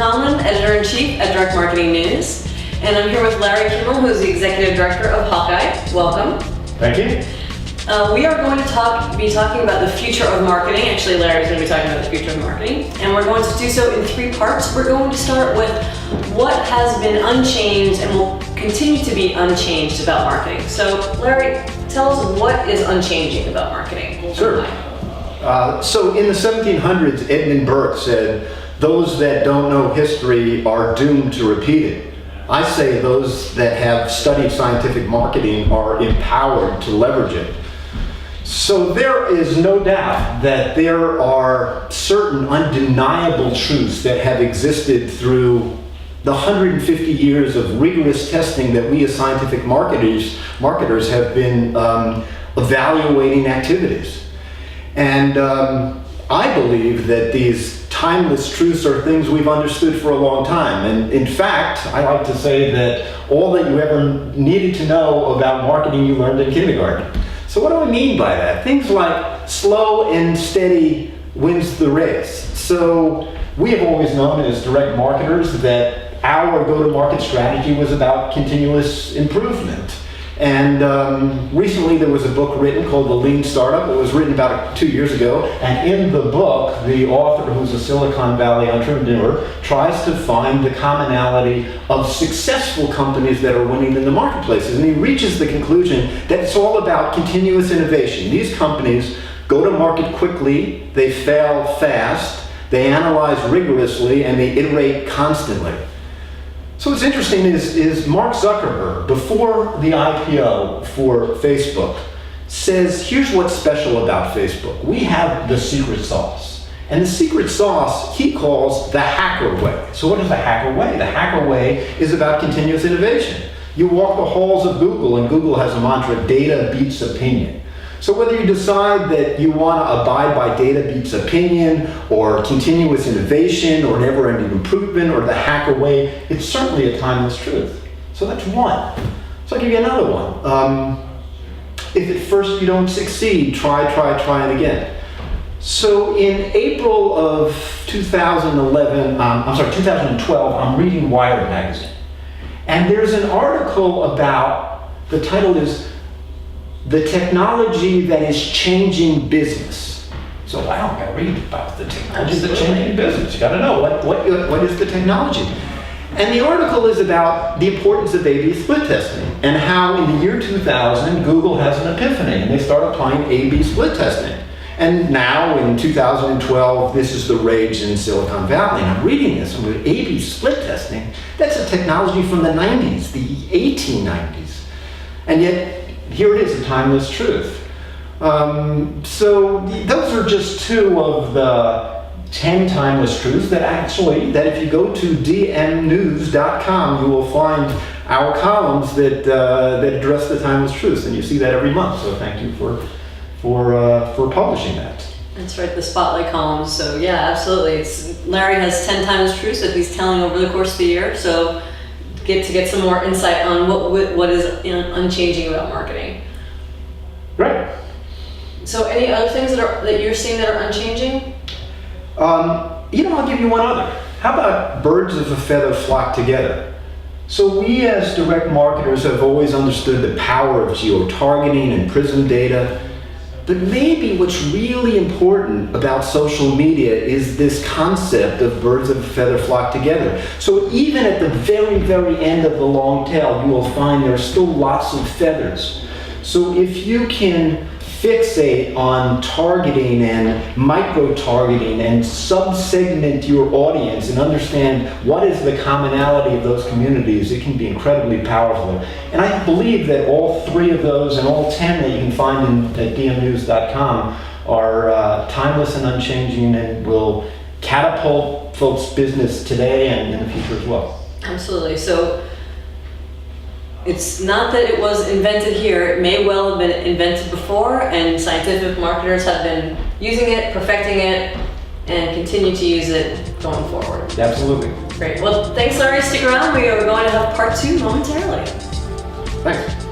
Conlon, Editor-in-Chief at Direct Marketing News. And I'm here with Larry Kimmel, who's the Executive Director of Hawkeye. Welcome. Thank you. We are going to be talking about the future of marketing. Actually, Larry's going to be talking about the future of marketing. And we're going to do so in 3 parts. We're going to start with what has been unchanged and will continue to be unchanged about marketing. So, Larry, tell us what is unchanging about marketing. Sure. So in the 1700s, Edmund Burke said, "Those that don't know history are doomed to repeat it." I say those that have studied scientific marketing are empowered to leverage it. So there is no doubt that there are certain undeniable truths that have existed through the 150 years of rigorous testing that we as scientific marketers have been evaluating activities. And I believe that these timeless truths are things we've understood for a long time. And in fact, I like to say that all that you ever needed to know about marketing you learned in kindergarten. So what do I mean by that? Things like slow and steady wins the race. So we have always known as direct marketers that our go-to-market strategy was about continuous improvement. And recently there was a book written called The Lean Startup. It was written about 2 years ago. And in the book, the author, who's a Silicon Valley entrepreneur, tries to find the commonality of successful companies that are winning in the marketplaces. And he reaches the conclusion that it's all about continuous innovation. These companies go to market quickly, they fail fast, they analyze rigorously, and they iterate constantly. So what's interesting is Mark Zuckerberg, before the IPO for Facebook, says, here's what's special about Facebook. We have the secret sauce. And the secret sauce he calls the hacker way. So what is the hacker way? The hacker way is about continuous innovation. You walk the halls of Google, and Google has a mantra, data beats opinion. So whether you decide that you want to abide by data beats opinion, or continuous innovation, or never-ending improvement, or the hacker way, it's certainly a timeless truth. So that's one. So I'll give you another one. If at first you don't succeed, try it again. So in April of 2012, I'm reading Wired magazine. And there's an article about, the title is, "The Technology That Is Changing Business." So I don't gotta read about the technology that's changing business. You gotta know what is the technology. And the article is about the importance of A/B split testing and how in the year 2000, Google has an epiphany and they start applying A/B split testing. And now in 2012, this is the rage in Silicon Valley. And I'm reading this, I'm going, A/B split testing, that's a technology from the 90s, the 1890s. And yet, here it is, a timeless truth. So those are just 2 of the 10 timeless truths that if you go to dmnews.com, you will find our columns that address the timeless truths, and you see that every month. So thank you for publishing that. That's right, the spotlight columns. So yeah, absolutely. Larry has 10 timeless truths that he's telling over the course of the year. So get some more insight on what is unchanging about marketing. Right. So any other things that you're seeing that are unchanging? I'll give you one other. How about birds of a feather flock together? So we as direct marketers have always understood the power of geo-targeting and prism data. But maybe what's really important about social media is this concept of birds of a feather flock together. So even at the very, very end of the long tail, you will find there are still lots of feathers. So if you can fixate on targeting and micro-targeting and sub-segment your audience and understand what is the commonality of those communities, it can be incredibly powerful. And I believe that all 3 of those and all 10 that you can find at dmnews.com are timeless and unchanging and will catapult folks' business today and in the future as well. Absolutely. So it's not that it was invented here. It may well have been invented before, and scientific marketers have been using it, perfecting it, and continue to use it going forward. Absolutely. Great. Well, thanks, Larry. Stick around. We are going to have part 2 momentarily. Thanks.